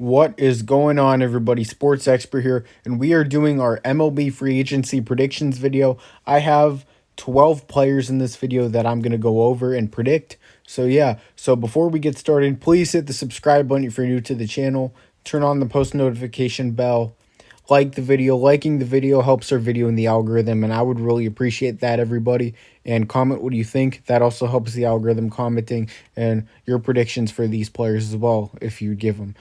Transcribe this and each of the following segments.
What is going on, everybody? Sports Expert here, and we are doing our MLB free agency predictions video. I have 12 players in this video that I'm going to go over and predict. So before we get started, please hit the subscribe button if you're new to the channel. Turn on the post notification bell. Like the video. Liking the video helps our video in the algorithm, and I would really appreciate that, everybody. And comment what you think. That also helps the algorithm commenting and your predictions for these players as well, if you give them.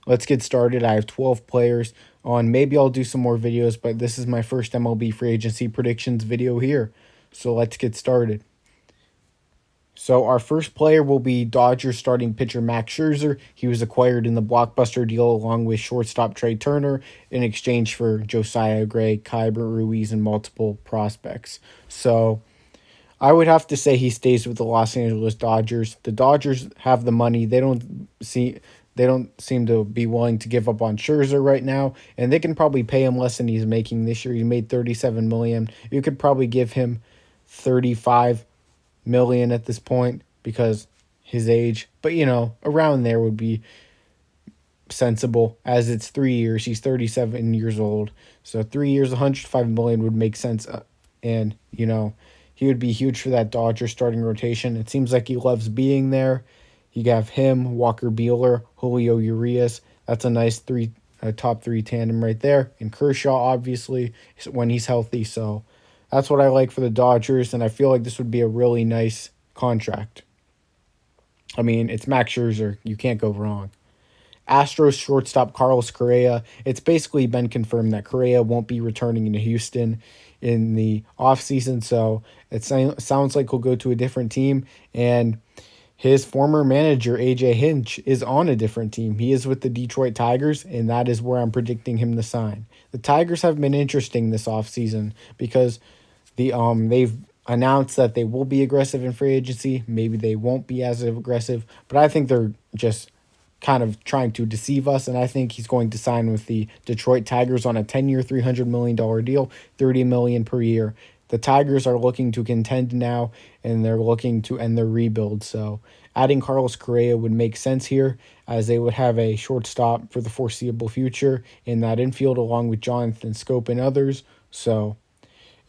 Let's get started. I have 12 players on. Maybe I'll do some more videos, but this is my first MLB free agency predictions video here. So let's get started. So our first player will be Dodgers starting pitcher Max Scherzer. He was acquired in the blockbuster deal along with shortstop Trey Turner in exchange for Josiah Gray, Kyber Ruiz, and multiple prospects. So I would have to say he stays with the Los Angeles Dodgers. The Dodgers have the money. They don't seem to be willing to give up on Scherzer right now, and they can probably pay him less than he's making this year. He made $37 million. You could probably give him $35 million at this point because his age, but around there would be sensible, as it's 3 years. He's 37 years old, so 3 years, $105 million would make sense. And he would be huge for that Dodger starting rotation. It seems like he loves being there. You have him, Walker Buehler, Julio Urias. That's a nice top three tandem right there. And Kershaw, obviously, when he's healthy. So that's what I like for the Dodgers, and I feel like this would be a really nice contract. I mean, it's Max Scherzer. You can't go wrong. Astros shortstop Carlos Correa. It's basically been confirmed that Correa won't be returning into Houston in the offseason, so it sounds like he'll go to a different team. And his former manager, A.J. Hinch, is on a different team. He is with the Detroit Tigers, and that is where I'm predicting him to sign. The Tigers have been interesting this offseason because they've announced that they will be aggressive in free agency. Maybe they won't be as aggressive, but I think they're just kind of trying to deceive us, and I think he's going to sign with the Detroit Tigers on a 10-year, $300 million deal, $30 million per year. The Tigers are looking to contend now, and they're looking to end their rebuild. So adding Carlos Correa would make sense here, as they would have a shortstop for the foreseeable future in that infield, along with Jonathan Scope and others.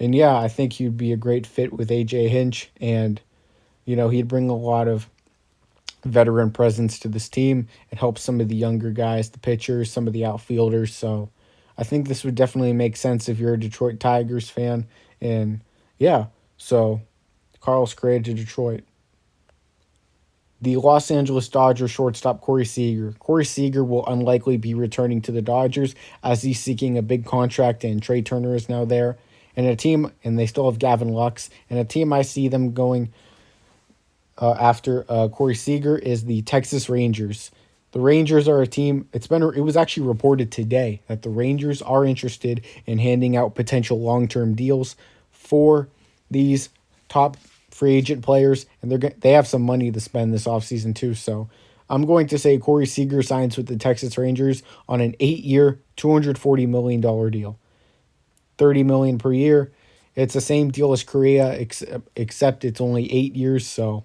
And yeah, I think he'd be a great fit with A.J. Hinch, and he'd bring a lot of veteran presence to this team and help some of the younger guys, the pitchers, some of the outfielders. So I think this would definitely make sense if you're a Detroit Tigers fan. And yeah, so Carlos Correa to Detroit. The Los Angeles Dodgers shortstop Corey Seager. Corey Seager will unlikely be returning to the Dodgers as he's seeking a big contract, and Trey Turner is now there. And they still have Gavin Lux. And a team I see them going after Corey Seager is the Texas Rangers. The Rangers are a team. It was actually reported today that the Rangers are interested in handing out potential long-term deals for these top free agent players, and they have some money to spend this offseason too. So I'm going to say Corey Seager signs with the Texas Rangers on an 8-year, $240 million deal. $30 million per year. It's the same deal as Correa, except it's only 8 years, so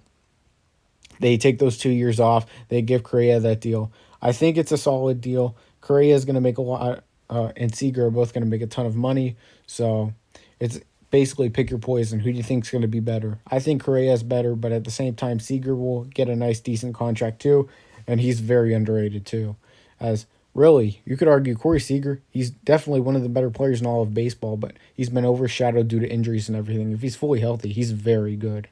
they take those 2 years off. They give Correa that deal. I think it's a solid deal. Correa is going to make a lot, and Seager are both going to make a ton of money. So it's basically pick your poison. Who do you think is going to be better? I think Correa is better, but at the same time, Seager will get a nice, decent contract too, and he's very underrated too. As really, you could argue Corey Seager, he's definitely one of the better players in all of baseball, but he's been overshadowed due to injuries and everything. If he's fully healthy, he's very good.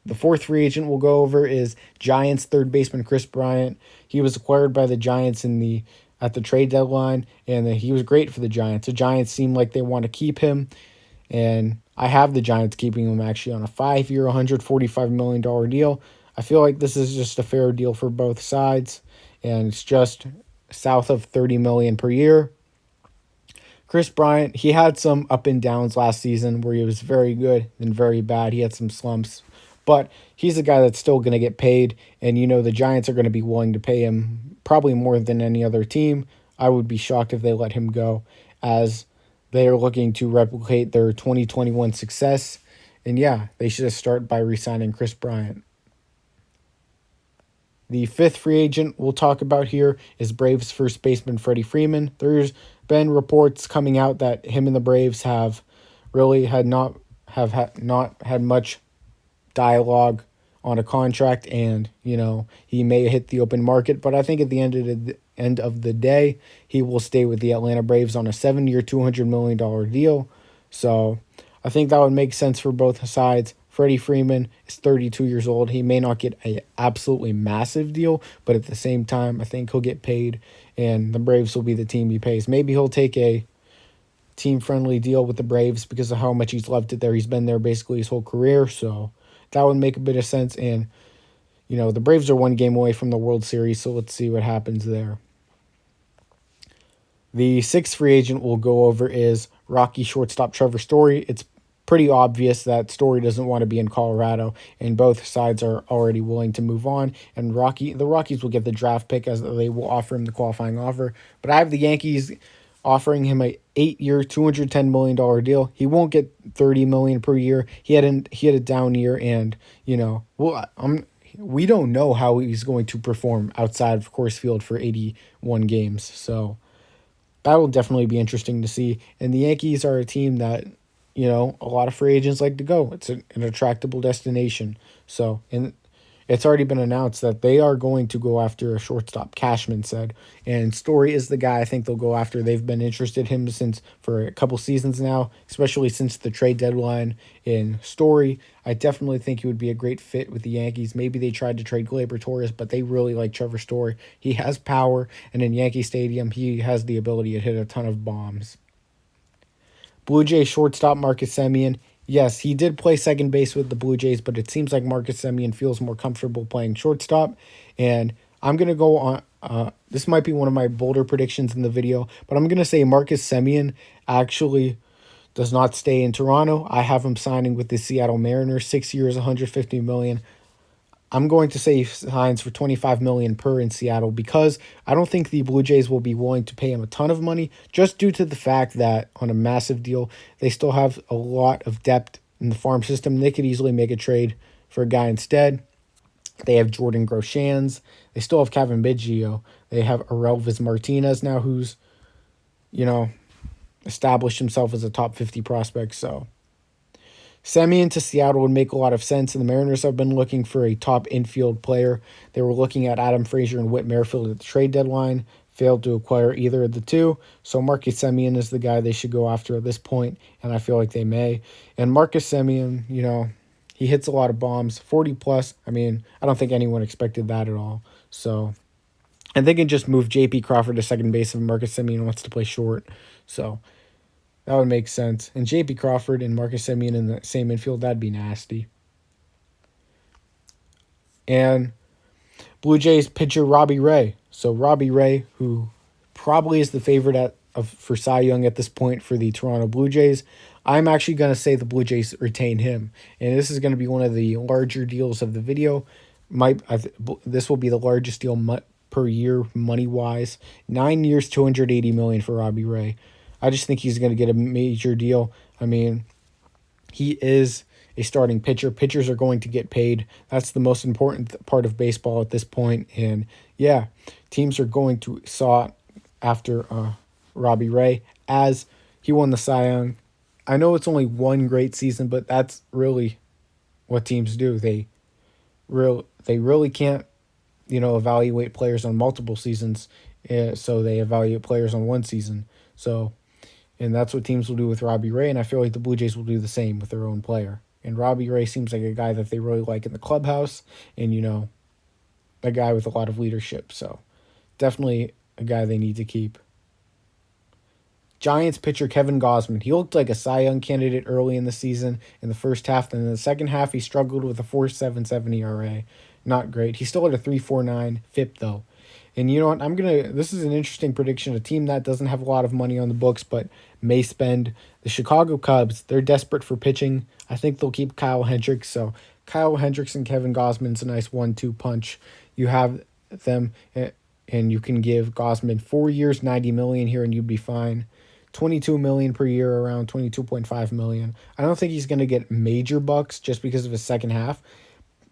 The fourth free agent we'll go over is Giants third baseman Kris Bryant. He was acquired by the Giants at the trade deadline, and he was great for the Giants. The Giants seem like they want to keep him, and I have the Giants keeping him actually on a 5-year, $145 million deal. I feel like this is just a fair deal for both sides, and it's just south of $30 million per year. Kris Bryant, he had some up and downs last season where he was very good and very bad. He had some slumps. But he's a guy that's still going to get paid, and the Giants are going to be willing to pay him probably more than any other team. I would be shocked if they let him go, as they are looking to replicate their 2021 success. And yeah, they should just start by re-signing Kris Bryant. The fifth free agent we'll talk about here is Braves first baseman Freddie Freeman. There's been reports coming out that him and the Braves have really not had much dialogue on a contract, and he may hit the open market. But I think at the end of the day, he will stay with the Atlanta Braves on a 7-year, $200 million deal. So I think that would make sense for both sides. Freddie Freeman is 32 years old. He may not get a absolutely massive deal, but at the same time, I think he'll get paid, and the Braves will be the team he pays. Maybe he'll take a team-friendly deal with the Braves because of how much he's loved it there. He's been there basically his whole career, so that would make a bit of sense. And, the Braves are one game away from the World Series, so let's see what happens there. The sixth free agent we'll go over is Rocky shortstop Trevor Story. It's pretty obvious that Story doesn't want to be in Colorado, and both sides are already willing to move on. And the Rockies will get the draft pick as they will offer him the qualifying offer. But I have the Yankees offering him a 8-year, $210 million deal. He won't get $30 million per year. He had a down year, and we don't know how he's going to perform outside of Coors Field for 81 games. So that will definitely be interesting to see. And the Yankees are a team that, a lot of free agents like to go. It's an attractable destination. So, and it's already been announced that they are going to go after a shortstop, Cashman said. And Story is the guy I think they'll go after. They've been interested in him for a couple seasons now, especially since the trade deadline in Story. I definitely think he would be a great fit with the Yankees. Maybe they tried to trade Gleyber Torres, but they really like Trevor Story. He has power, and in Yankee Stadium, he has the ability to hit a ton of bombs. Blue Jays shortstop Marcus Semien. Yes, he did play second base with the Blue Jays, but it seems like Marcus Semien feels more comfortable playing shortstop. And I'm going to go on, this might be one of my bolder predictions in the video, but I'm going to say Marcus Semien actually does not stay in Toronto. I have him signing with the Seattle Mariners, 6 years, $150 million. I'm going to say he signs for $25 million per in Seattle because I don't think the Blue Jays will be willing to pay him a ton of money just due to the fact that on a massive deal, they still have a lot of depth in the farm system. They could easily make a trade for a guy instead. They have Jordan Groshans. They still have Kevin Biggio. They have Aurelvis Martinez now, who's, established himself as a top 50 prospect. So Semien to Seattle would make a lot of sense, and the Mariners have been looking for a top infield player. They were looking at Adam Frazier and Whit Merrifield at the trade deadline, failed to acquire either of the two, so Marcus Semien is the guy they should go after at this point, and I feel like they may. And Marcus Semien, he hits a lot of bombs, 40+. I don't think anyone expected that at all. So, and they can just move J.P. Crawford to second base if Marcus Semien wants to play short. So that would make sense. And J.P. Crawford and Marcus Semien in the same infield, that'd be nasty. And Blue Jays pitcher Robbie Ray. So Robbie Ray, who probably is the favorite for Cy Young at this point for the Toronto Blue Jays, I'm actually going to say the Blue Jays retain him. And this is going to be one of the larger deals of the video. This will be the largest deal per year money-wise. 9 years, $280 million for Robbie Ray. I just think he's going to get a major deal. He is a starting pitcher. Pitchers are going to get paid. That's the most important part of baseball at this point. And yeah, teams are going to sought after Robbie Ray as he won the Cy Young. I know it's only one great season, but that's really what teams do. They really can't, evaluate players on multiple seasons. So they evaluate players on one season. And that's what teams will do with Robbie Ray, and I feel like the Blue Jays will do the same with their own player. And Robbie Ray seems like a guy that they really like in the clubhouse, and, a guy with a lot of leadership. So definitely a guy they need to keep. Giants pitcher Kevin Gausman. He looked like a Cy Young candidate early in the season in the first half. Then in the second half, he struggled with a 4.77 ERA. Not great. He still had a 3.49 FIP, though. And you know what? This is an interesting prediction. A team that doesn't have a lot of money on the books, but may spend. The Chicago Cubs, they're desperate for pitching. I think they'll keep Kyle Hendricks. So Kyle Hendricks and Kevin Gausman's a nice 1-2 punch. You have them, and you can give Gausman 4 years, $90 million here, and you'd be fine. $22 million per year, around $22.5 million. I don't think he's going to get major bucks just because of his second half,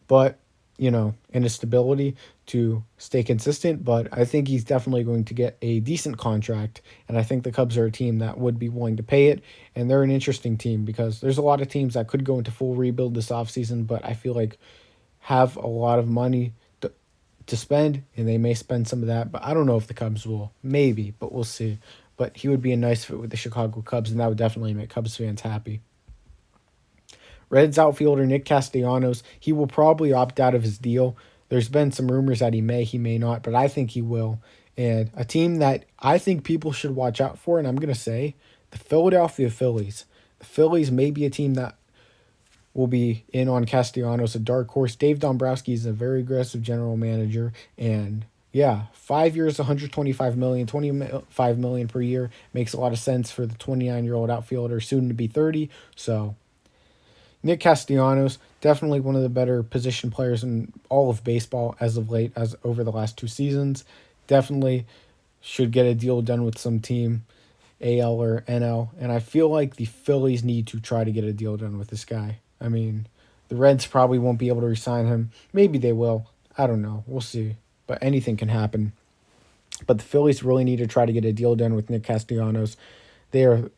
but and his stability to stay consistent, but I think he's definitely going to get a decent contract, and I think the Cubs are a team that would be willing to pay it, and they're an interesting team because there's a lot of teams that could go into full rebuild this offseason, but I feel like have a lot of money to spend, and they may spend some of that, but I don't know if the Cubs will. Maybe, but we'll see. But he would be a nice fit with the Chicago Cubs, and that would definitely make Cubs fans happy. Reds outfielder Nick Castellanos, he will probably opt out of his deal. There's been some rumors that he may not, but I think he will. And a team that I think people should watch out for, and I'm going to say the Philadelphia Phillies. The Phillies may be a team that will be in on Castellanos, a dark horse. Dave Dombrowski is a very aggressive general manager, and yeah, 5 years, 125 million, 25 million per year makes a lot of sense for the 29-year-old outfielder, soon to be 30. So Nick Castellanos, definitely one of the better position players in all of baseball as of late, as over the last 2 seasons. Definitely should get a deal done with some team, AL or NL, and I feel like the Phillies need to try to get a deal done with this guy. I mean, the Reds probably won't be able to re-sign him. Maybe they will. I don't know. We'll see. But anything can happen. But the Phillies really need to try to get a deal done with Nick Castellanos. They are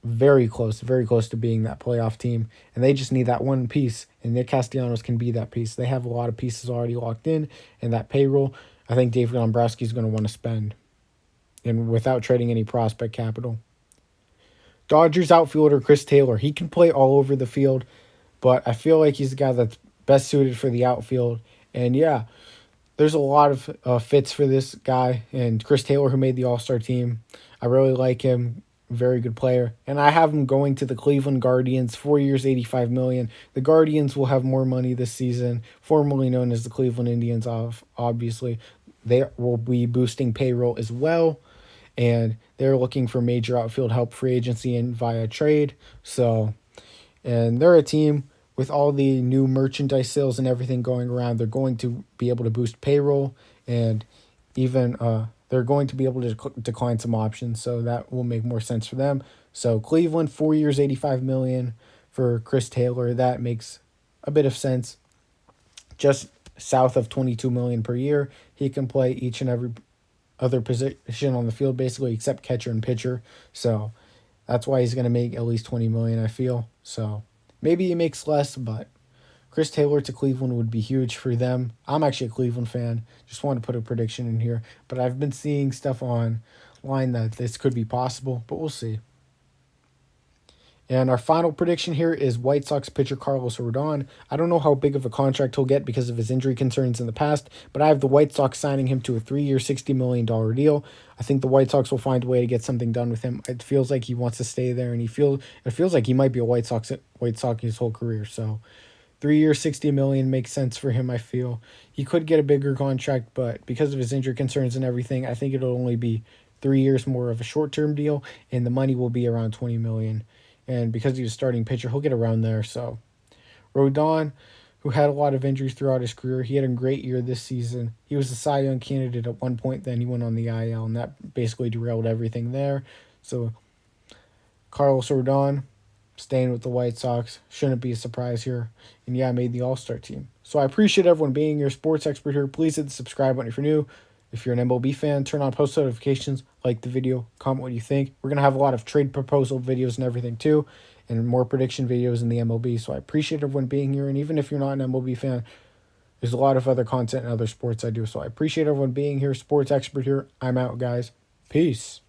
very close to being that playoff team, and they just need that one piece, and Nick Castellanos can be that piece. They have a lot of pieces already locked in, and that payroll, I think Dave Dombrowski is going to want to spend, and without trading any prospect capital. Dodgers outfielder Chris Taylor, he can play all over the field, but I feel like he's the guy that's best suited for the outfield, and yeah, there's a lot of fits for this guy, and Chris Taylor, who made the All-Star team, I really like him. Very good player, and I have him going to the Cleveland Guardians. 4 years, $85 million. The Guardians will have more money this season, formerly known as the Cleveland Indians. Obviously, they will be boosting payroll as well, and they're looking for major outfield help, free agency and via trade. So, and they're a team with all the new merchandise sales and everything going around. They're going to be able to boost payroll, and even they're going to be able to decline some options, so that will make more sense for them. So Cleveland, 4 years, $85 million for Chris Taylor. That makes a bit of sense. Just south of $22 million per year. He can play each and every other position on the field, basically, except catcher and pitcher. So that's why he's going to make at least $20 million, I feel. So maybe he makes less, but Chris Taylor to Cleveland would be huge for them. I'm actually a Cleveland fan. Just wanted to put a prediction in here. But I've been seeing stuff online that this could be possible, but we'll see. And our final prediction here is White Sox pitcher Carlos Rodon. I don't know how big of a contract he'll get because of his injury concerns in the past, but I have the White Sox signing him to a 3-year, $60 million deal. I think the White Sox will find a way to get something done with him. It feels like he wants to stay there, and it feels like he might be a White Sox his whole career. So 3 years, $60 million makes sense for him, I feel. He could get a bigger contract, but because of his injury concerns and everything, I think it'll only be 3 years more of a short-term deal, and the money will be around $20 million. And because he was starting pitcher, he'll get around there. So Rodon, who had a lot of injuries throughout his career, he had a great year this season. He was a Cy Young candidate at one point, then he went on the IL, and that basically derailed everything there. So Carlos Rodon, staying with the White Sox, shouldn't be a surprise here. And yeah, I made the All-Star team. So I appreciate everyone being your sports expert here. Please hit the subscribe button if you're new. If you're an MLB fan, turn on post notifications, like the video, comment what you think. We're going to have a lot of trade proposal videos and everything too, and more prediction videos in the MLB. So I appreciate everyone being here. And even if you're not an MLB fan, there's a lot of other content and other sports I do. So I appreciate everyone being here. Sports expert here. I'm out, guys. Peace.